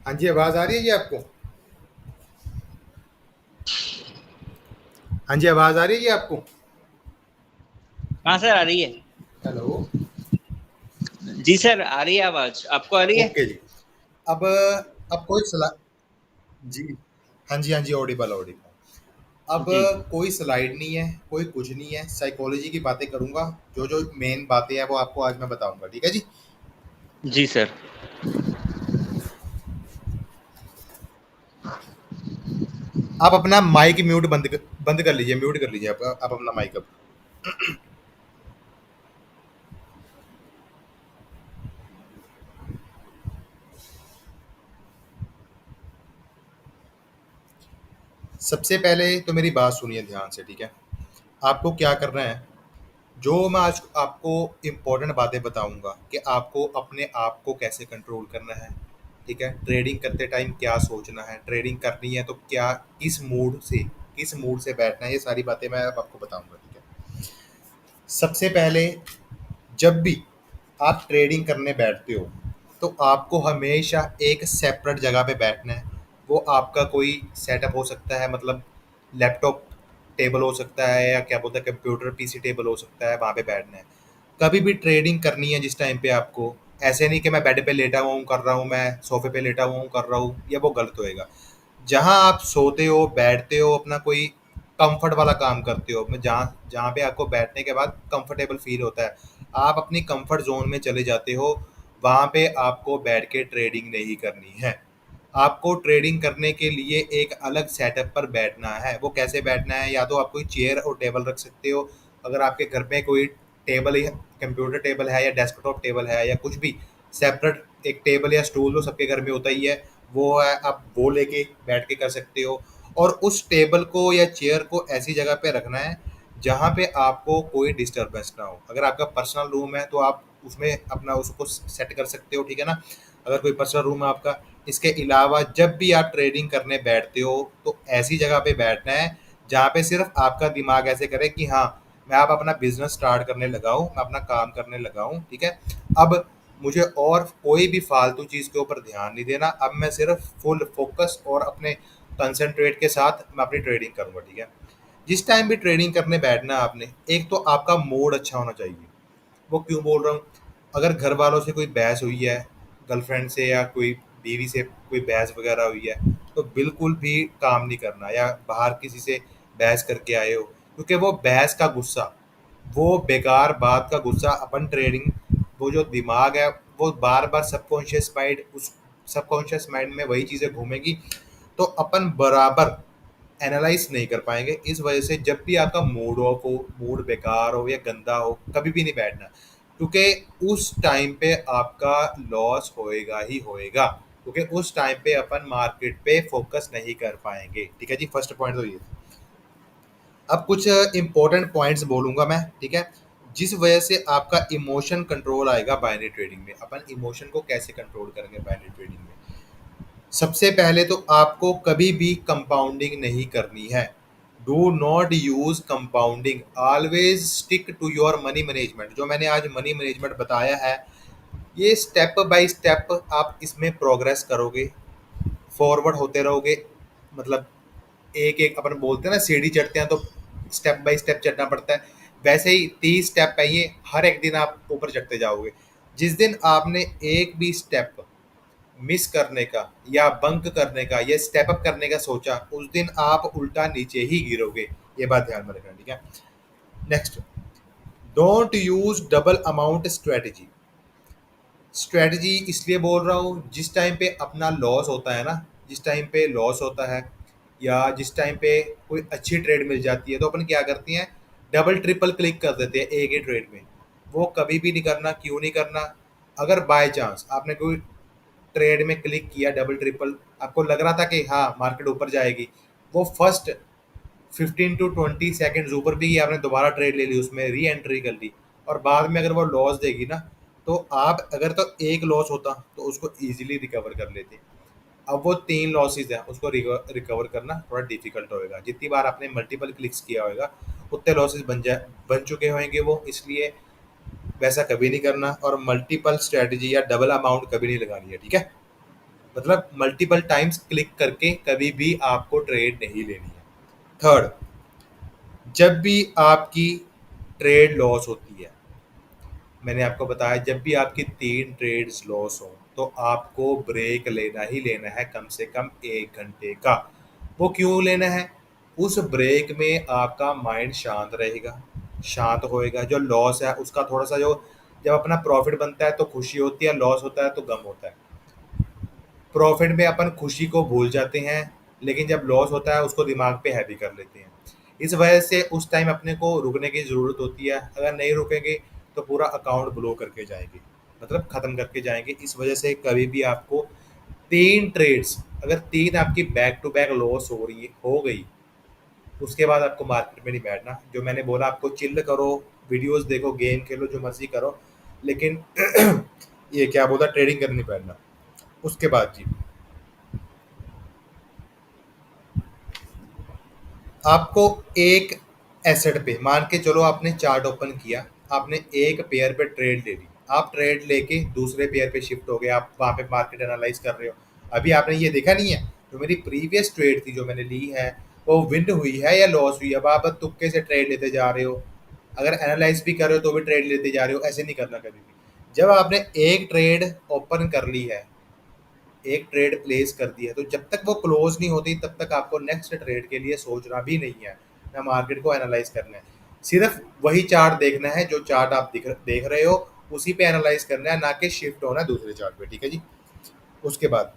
हाँ जी, आवाज़ आ रही है जी आपको? हाँ जी, आवाज़ आ रही है जी आपको? हाँ सर, आ रही है। हेलो। जी सर, आ रही है आवाज, आपको आ रही है? ओके जी। अब कोई सलाह। जी। हाँ जी हाँ जी, ऑडिबल ऑडिबल। अब जी। कोई स्लाइड नहीं है, कोई कुछ नहीं है, साइकोलॉजी की बातें करूंगा। जो जो मेन बातें हैं वो आपको आज मैं बताऊंगा, ठीक है जी। जी सर। आप अपना माइक म्यूट बंद कर लीजिए, म्यूट कर लीजिए आप अपना माइक अब। सबसे पहले तो मेरी बात सुनिए ध्यान से, ठीक है। आपको क्या करना है, जो मैं आज आपको इम्पोर्टेंट बातें बताऊंगा कि आपको अपने आप को कैसे कंट्रोल करना है, ठीक है। ट्रेडिंग करते टाइम क्या सोचना है, ट्रेडिंग करनी है तो क्या, किस मूड से बैठना है, ये सारी बातें मैं अब आपको बताऊंगा, ठीक है। सबसे पहले, जब भी आप ट्रेडिंग करने बैठते हो तो आपको हमेशा एक सेपरेट जगह पे बैठना है। वो आपका कोई सेटअप हो सकता है, मतलब लैपटॉप टेबल हो सकता है, या क्या बोलते हैं कंप्यूटर पीसी टेबल हो सकता है, वहाँ पे बैठना है। कभी भी ट्रेडिंग करनी है जिस टाइम पे आपको, ऐसे नहीं कि मैं बेड पे लेटा हुआ हूँ कर रहा हूँ, मैं सोफे पे लेटा हुआ हूँ कर रहा हूँ, ये वो गलत होएगा। जहाँ आप सोते हो, बैठते हो, अपना कोई कंफर्ट वाला काम करते हो, मैं जहाँ जहाँ पे आपको बैठने के बाद कंफर्टेबल फील होता है, आप अपनी कंफर्ट जोन में चले जाते हो, वहाँ पे आपको बैठ के ट्रेडिंग नहीं करनी है। आपको ट्रेडिंग करने के लिए एक अलग सेटअप पर बैठना है। वो कैसे बैठना है? या तो आप कोई चेयर और टेबल रख सकते हो, अगर आपके घर में कोई टेबल या कंप्यूटर टेबल है या डेस्कटॉप टेबल है या कुछ भी सेपरेट एक टेबल या स्टूल तो सबके घर में होता ही है, वो है, आप वो लेके बैठ के कर सकते हो। और उस टेबल को या चेयर को ऐसी जगह पे रखना है जहाँ पे आपको कोई डिस्टरबेंस ना हो। अगर आपका पर्सनल रूम है तो आप उसमें अपना उसको सेट कर सकते हो, ठीक है ना, अगर कोई पर्सनल रूम है आपका। इसके अलावा जब भी आप ट्रेडिंग करने बैठते हो तो ऐसी जगह पे बैठना है जहाँ पे सिर्फ आपका दिमाग ऐसे करे कि हाँ, मैं अब अपना बिजनेस स्टार्ट करने लगा हूँ, मैं अपना काम करने लगा हूँ, ठीक है। अब मुझे और कोई भी फालतू चीज़ के ऊपर ध्यान नहीं देना, अब मैं सिर्फ फुल फोकस और अपने कंसंट्रेट के साथ मैं अपनी ट्रेडिंग करूँगा, ठीक है। जिस टाइम भी ट्रेडिंग करने बैठना है आपने, एक तो आपका मूड अच्छा होना चाहिए। वो क्यों बोल रहा हूँ? अगर घर वालों से कोई बहस हुई है, गर्लफ्रेंड से या कोई बीवी से कोई बहस वगैरह हुई है, तो बिल्कुल भी काम नहीं करना, या बाहर किसी से बहस करके आए हो, क्योंकि वो बहस का गुस्सा, वो बेकार बात का गुस्सा अपन ट्रेडिंग, वो जो दिमाग है वो बार बार सबकॉन्शियस माइंड, उस सबकॉन्शियस माइंड में वही चीज़ें घूमेंगी, तो अपन बराबर एनालाइज नहीं कर पाएंगे। इस वजह से जब भी आपका मूड ऑफ हो, मूड बेकार हो या गंदा हो, कभी भी नहीं बैठना, क्योंकि उस टाइम पे आपका लॉस होएगा ही होएगा, क्योंकि उस टाइम पे अपन मार्केट पे फोकस नहीं कर पाएंगे, ठीक है जी। फर्स्ट पॉइंट तो ये। अब कुछ इंपॉर्टेंट पॉइंट्स बोलूंगा मैं, ठीक है, जिस वजह से आपका इमोशन कंट्रोल आएगा बाइनरी ट्रेडिंग में। अपन इमोशन को कैसे कंट्रोल करेंगे बाइनरी ट्रेडिंग में? सबसे पहले तो आपको कभी भी कंपाउंडिंग नहीं करनी है। Do not use compounding, always stick to your money management. जो मैंने आज मनी मैनेजमेंट बताया है, ये स्टेप बाय स्टेप आप इसमें प्रोग्रेस करोगे, फॉरवर्ड होते रहोगे। मतलब एक एक अपन बोलते हैं ना, सीढ़ी चढ़ते हैं तो स्टेप बाय स्टेप चढ़ना पड़ता है, वैसे ही 30 स्टेप है ये, हर एक दिन आप ऊपर चढ़ते जाओगे। जिस दिन आपने एक भी स्टेप मिस करने का या बंक करने का या स्टेप अप करने का सोचा, उस दिन आप उल्टा नीचे ही गिरोगे। ये बात ध्यान में रखना, ठीक है। Next, don't use double amount strategy. Strategy इसलिए बोल रहा हूँ, जिस टाइम पे अपना लॉस होता है ना, जिस टाइम पे लॉस होता है या जिस टाइम पे कोई अच्छी ट्रेड मिल जाती है, तो अपन क्या करती हैं, डबल ट्रिपल क्लिक कर देते हैं एक ही ट्रेड में। वो कभी भी नहीं करना। क्यों नहीं करना? अगर बाय चांस आपने कोई ट्रेड में क्लिक किया डबल ट्रिपल, आपको लग रहा था कि हाँ मार्केट ऊपर जाएगी, वो फर्स्ट 15 to 20 सेकेंड्स ऊपर भी गई, आपने दोबारा ट्रेड ले ली, उसमें री एंट्री कर ली, और बाद में अगर वो लॉस देगी ना, तो आप अगर तो एक लॉस होता तो उसको इजीली रिकवर कर लेते। अब वो 3 लॉसेज हैं, उसको रिकवर करना थोड़ा डिफिकल्ट होएगा। जितनी बार आपने मल्टीपल क्लिक्स किया होगा उतने लॉसेज बन चुके होंगे वो, इसलिए वैसा कभी नहीं करना। और मल्टीपल स्ट्रेटजी या डबल अमाउंट कभी नहीं लगानी है, ठीक है। मतलब मल्टीपल टाइम्स क्लिक करके कभी भी आपको ट्रेड नहीं लेनी है। थर्ड, जब भी आपकी ट्रेड लॉस होती है, मैंने आपको बताया जब भी आपकी 3 ट्रेड्स लॉस हो, तो आपको ब्रेक लेना ही लेना है, कम से कम 1 घंटे का। वो क्यों लेना है? उस ब्रेक में आपका माइंड शांत रहेगा, शांत होएगा। जो लॉस है उसका थोड़ा सा जो, जब अपना प्रॉफिट बनता है तो खुशी होती है, लॉस होता है तो गम होता है। प्रॉफिट में अपन खुशी को भूल जाते हैं, लेकिन जब लॉस होता है उसको दिमाग पे हैवी कर लेते हैं। इस वजह से उस टाइम अपने को रुकने की ज़रूरत होती है। अगर नहीं रुकेंगे तो पूरा अकाउंट ब्लो करके जाएंगे, मतलब ख़त्म करके जाएंगे। इस वजह से कभी भी आपको 3 ट्रेड्स, अगर 3 आपकी बैक टू बैक लॉस हो गई, उसके बाद आपको मार्केट में नहीं बैठना। जो मैंने बोला, आपको चिल्ल करो, वीडियोस देखो, गेम खेलो, जो मर्जी करो, लेकिन ये क्या बोला, ट्रेडिंग करने नहीं बैठना। उसके बाद जी, आपको एक एसेट पे, मान के चलो आपने चार्ट ओपन किया, आपने एक पेयर पे ट्रेड ले ली, आप ट्रेड लेके दूसरे पेयर पे शिफ्ट हो गए, आप वहाँ पे मार्केट एनालाइज कर रहे हो। अभी आपने ये देखा नहीं है, जो मेरी प्रीवियस ट्रेड थी जो मैंने ली है, वो विन हुई है या लॉस हुई है। अब आप तुक्के से ट्रेड लेते जा रहे हो, अगर एनालाइज भी कर रहे हो तो भी ट्रेड लेते जा रहे हो। ऐसे नहीं करना कभी भी। जब आपने एक ट्रेड ओपन कर ली है, एक ट्रेड प्लेस कर दी है, तो जब तक वो क्लोज नहीं होती तब तक आपको नेक्स्ट ट्रेड के लिए सोचना भी नहीं है, ना मार्केट को एनालाइज करना है। सिर्फ वही चार्ट देखना है जो चार्ट आप देख रहे हो, उसी पे एनालाइज करना है, ना कि शिफ्ट होना है दूसरे चार्ट पे। ठीक है जी। उसके बाद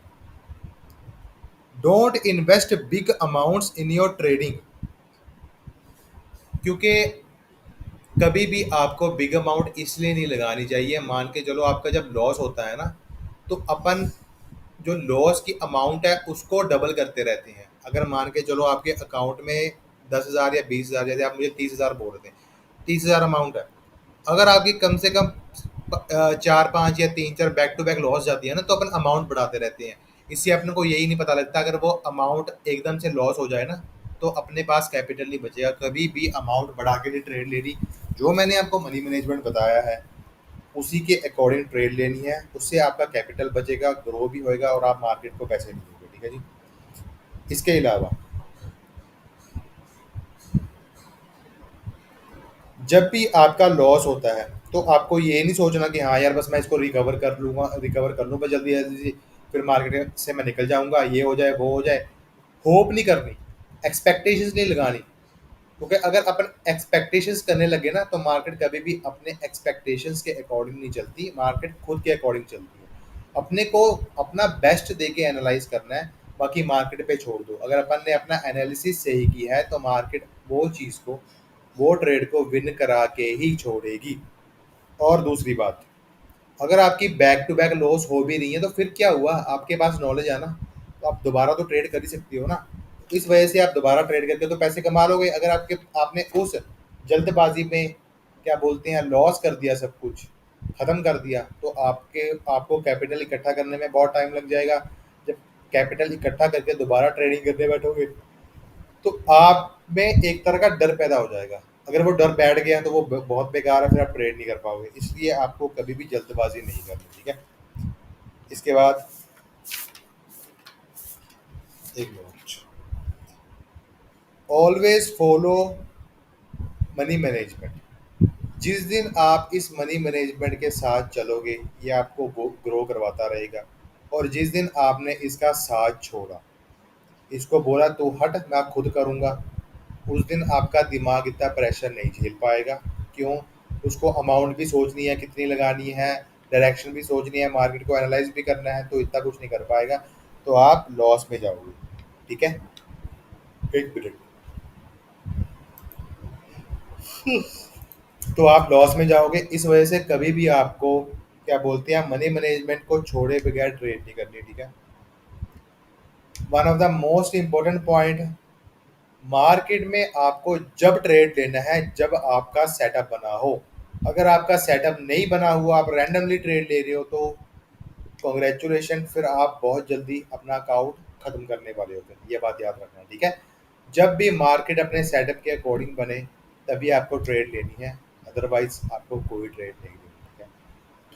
don't invest big amounts in your trading, क्योंकि कभी भी आपको बिग अमाउंट इसलिए नहीं लगानी चाहिए, मान के चलो आपका जब लॉस होता है ना, तो अपन जो लॉस की अमाउंट है उसको डबल करते रहते हैं। अगर मान के चलो आपके अकाउंट में 10,000 या 20,000, जैसे आप मुझे 30,000 बोल रहे थे, 30,000 अमाउंट है, अगर आपकी कम से कम 4-5 या 3-4 बैक टू बैक लॉस जाती है ना, तो अपन अमाउंट बढ़ाते रहते हैं। इससे अपने को यही नहीं पता लगता, अगर वो अमाउंट एकदम से लॉस हो जाए ना, तो अपने पास कैपिटल नहीं बचेगा। कभी भी अमाउंट बढ़ा के नहीं ट्रेड लेनी। जो मैंने आपको मनी मैनेजमेंट बताया है उसी के अकॉर्डिंग ट्रेड लेनी है, उससे आपका कैपिटल बचेगा, ग्रो भी होएगा और आप मार्केट को पैसे नहीं दोगे। ठीक है जी। इसके अलावा जब भी आपका लॉस होता है तो आपको ये नहीं सोचना कि हाँ यार बस मैं इसको रिकवर कर लूँगा, रिकवर कर लूँ बस जल्दी जल्दी, फिर मार्केट से मैं निकल जाऊँगा, ये हो जाए वो हो जाए। होप नहीं करनी, एक्सपेक्टेशंस नहीं लगानी, क्योंकि अगर अपन एक्सपेक्टेशंस करने लगे ना तो मार्केट कभी भी अपने एक्सपेक्टेशंस के अकॉर्डिंग नहीं चलती, मार्केट खुद के अकॉर्डिंग चलती है। अपने को अपना बेस्ट दे के एनालाइज करना है, बाकी मार्केट पे छोड़ दो। अगर अपन ने अपना एनालिसिस सही की है तो मार्केट वो चीज़ को, वो ट्रेड को विन करा के ही छोड़ेगी। और दूसरी बात, अगर आपकी बैक टू बैक लॉस हो भी रही है तो फिर क्या हुआ, आपके पास नॉलेज है ना, तो आप दोबारा तो ट्रेड कर ही सकती हो ना। इस वजह से आप दोबारा ट्रेड करके तो पैसे कमा लोगे। अगर आपके आपने उस जल्दबाजी में क्या बोलते हैं लॉस कर दिया, सब कुछ खत्म कर दिया, तो आपको कैपिटल इकट्ठा करने में बहुत टाइम लग जाएगा। जब कैपिटल इकट्ठा करके दोबारा ट्रेडिंग करने बैठोगे तो आप में एक तरह का डर पैदा हो जाएगा। अगर वो डर बैठ गया तो वो बहुत बेकार है, फिर आप ट्रेड नहीं कर पाओगे। इसलिए आपको कभी भी जल्दबाजी नहीं करनी। ठीक है। इसके बाद एक minute, always follow money management. जिस दिन आप इस मनी मैनेजमेंट के साथ चलोगे ये आपको ग्रो करवाता रहेगा, और जिस दिन आपने इसका साथ छोड़ा, इसको बोला तू हट मैं खुद करूँगा, उस दिन आपका दिमाग इतना प्रेशर नहीं झेल पाएगा। क्यों? उसको अमाउंट भी सोचनी है कितनी लगानी है, डायरेक्शन भी सोचनी है, मार्केट को एनालाइज भी करना है, तो इतना कुछ नहीं कर पाएगा, तो आप लॉस में जाओगे। ठीक है। एक मिनट। तो आप लॉस में जाओगे। इस वजह से कभी भी आपको क्या बोलते हैं मनी मैनेजमेंट को छोड़े बगैर ट्रेड नहीं करनी। ठीक है। One of the most important point, market में आपको जब ट्रेड लेना है जब आपका सेटअप बना हो। अगर आपका सेटअप नहीं बना हुआ, आप रैंडमली ट्रेड ले रहे हो, तो कॉन्ग्रेचुलेशन, फिर आप बहुत जल्दी अपना अकाउंट खत्म करने वाले होते हैं। ये बात याद रखना। ठीक है। जब भी मार्केट अपने सेटअप के अकॉर्डिंग बने तभी आपको ट्रेड लेनी है, अदरवाइज आपको कोई ट्रेड नहीं लेनी। ठीक है।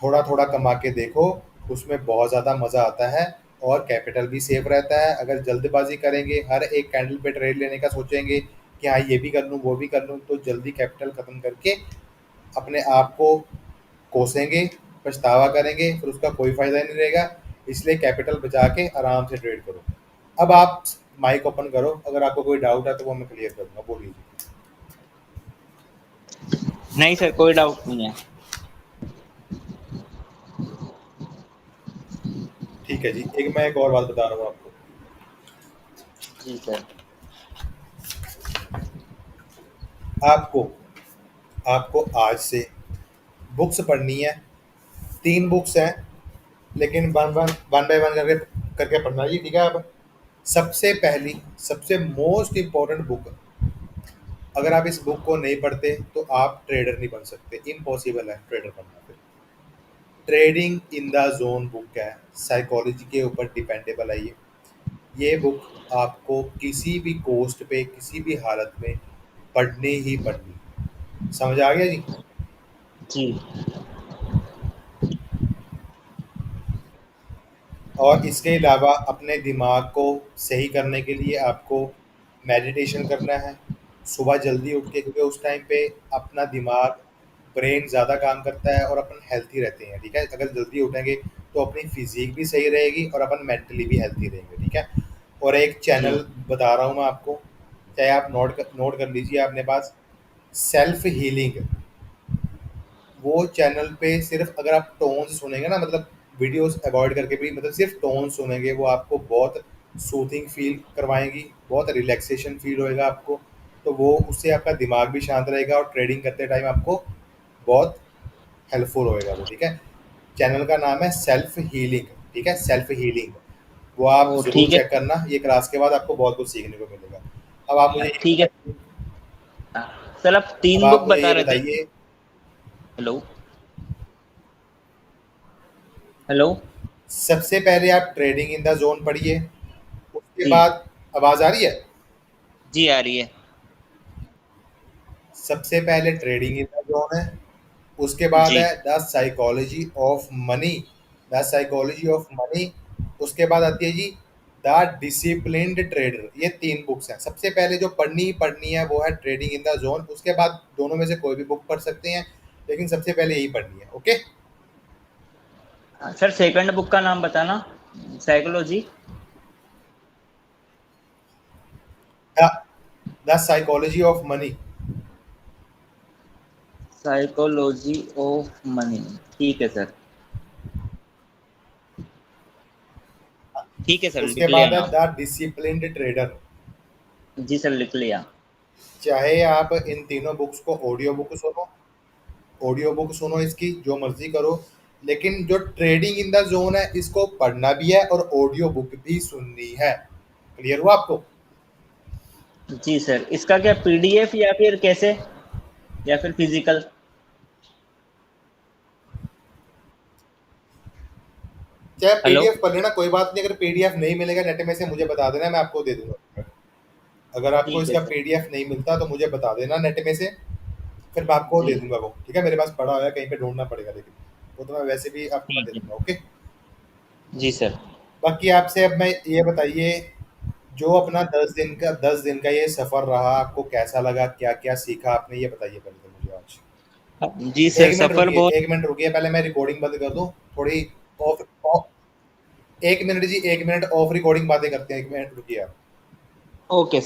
थोड़ा थोड़ा कमा के देखो, उसमें बहुत ज़्यादा मज़ा आता है और कैपिटल भी सेफ रहता है। अगर जल्दबाजी करेंगे, हर एक कैंडल पे ट्रेड लेने का सोचेंगे कि हाँ ये भी कर लूँ वो भी कर लूँ, तो जल्दी कैपिटल ख़त्म करके अपने आप को कोसेंगे, पछतावा करेंगे, फिर उसका कोई फ़ायदा नहीं रहेगा। इसलिए कैपिटल बचा के आराम से ट्रेड करो। अब आप माइक ओपन करो, अगर आपको कोई डाउट है तो वो मैं क्लियर करूँगा। बोलिए जी। नहीं सर, कोई डाउट नहीं है। ठीक है जी। मैं एक और बात बता रहा हूँ आपको। जी सर। आपको आपको आज से बुक्स पढ़नी है। 3 बुक्स हैं, लेकिन वन बाय वन करके करके पढ़ना जी। ठीक है। अब सबसे पहली, सबसे मोस्ट इम्पोर्टेंट बुक, अगर आप इस बुक को नहीं पढ़ते तो आप ट्रेडर नहीं बन सकते, इम्पॉसिबल है ट्रेडर बनना। फिर trading in the zone book है, साइकोलॉजी के ऊपर डिपेंडेबल है ये बुक आपको किसी भी कोस्ट पे किसी भी हालत में पढ़नी ही पढ़नी। समझ आ गया जी। जी। और इसके अलावा अपने दिमाग को सही करने के लिए आपको मेडिटेशन करना है सुबह जल्दी उठ के, क्योंकि उस टाइम पे अपना दिमाग ब्रेन ज़्यादा काम करता है और अपन हेल्थी रहते हैं, ठीक है। अगर जल्दी उठेंगे तो अपनी फिजिक भी सही रहेगी और अपन मेंटली भी हेल्थी रहेंगे, ठीक है। और एक जी चैनल बता रहा हूँ मैं आपको, चाहे आप नोट कर लीजिए अपने पास, सेल्फ हीलिंग। वो चैनल पे सिर्फ अगर आप टोन्स सुनेंगे ना, मतलब वीडियोस अवॉइड करके भी, मतलब सिर्फ टोन्स सुनेंगे, वो आपको बहुत सूथिंग फील करवाएंगी, बहुत रिलैक्सेशन फील होएगा आपको। तो वो उससे आपका दिमाग भी शांत रहेगा और ट्रेडिंग करते टाइम आपको बहुत हेल्पफुल होएगा वो, ठीक है। चैनल का नाम है सेल्फ हीलिंग, ठीक है, सेल्फ हीलिंग। वो आप ओ ज़रूर ठीक है। चेक करना, ये क्लास के बाद आपको बहुत कुछ सीखने को मिलेगा। अब आप मुझे ये ठीक है बताइए, सर, आप अब 3 बुक आप मुझे बता ये रहे थे। बताइए, हेलो। हेलो। सबसे पहले आप ट्रेडिंग इन द जोन पढ़िए, उसके जी बाद, आवाज़ आ रही है? जी आ रही है। सबसे पहले ट्रेडिंग इन द जोन है, उसके बाद जी है the psychology of money, the psychology of money. उसके बाद आती है जी द डिसिप्लिन्ड ट्रेडर। ये 3 बुक्स हैं। सबसे पहले जो पढ़नी है वो है ट्रेडिंग इन द जोन, उसके बाद दोनों में से कोई भी बुक पढ़ सकते हैं, लेकिन सबसे पहले यही पढ़नी है, ओके। सर, सेकंड बुक का नाम बताना। Psychology. The the psychology of money. Psychology of money. ठीक है सर। ठीक है सर, उसके लिख लिया बाद है नाम। The disciplined trader. जी सर, लिख लिया। चाहे आप इन तीनों बुक्स को ऑडियो बुक सुनो, इसकी जो मर्जी करो, लेकिन जो ट्रेडिंग इन द जोन है इसको पढ़ना भी है और ऑडियो बुक भी सुननी है। क्लियर हुआ आपको? जी सर, इसका क्या पीडीएफ या फिर कैसे, या फिर फिजिकल? चाहे हेलो। पीडीएफ पढ़ लेना, कोई बात नहीं। अगर पीडीएफ नहीं मिलेगा नेट में से मुझे बता देना, मैं आपको दे दूंगा। अगर आपको ठीक है इसका सर। पीडीएफ नहीं मिलता तो मुझे बता देना नेट में से, फिर मैं आपको जी दे दूंगा वो, ठीक है। मेरे पास पड़ा हुआ है, कहीं पे ढूंढना पड़ेगा, लेकिन वो तो मैं वैसे भी आपको मैं दे ठीक दूंगा, है। ओके। जी सर। बाकी आपसे अब मैं ये बताइए, जो अपना 10 दिन का ये सफर रहा, आपको कैसा लगा, क्या क्या सीखा आपने, ये बताइए पहले तो मुझे आज। जी सर, एक मिनट सफर रुकिए, बहुत। एक मिनट रुकिए, पहले मैं रिकॉर्डिंग बंद कर दूं थोड़ी। ऑफ, ऑफ, 1 मिनट जी, 1 मिनट ऑफ रिकॉर्डिंग बातें करते हैं, 1 मिनट रुकिए आप। ओके।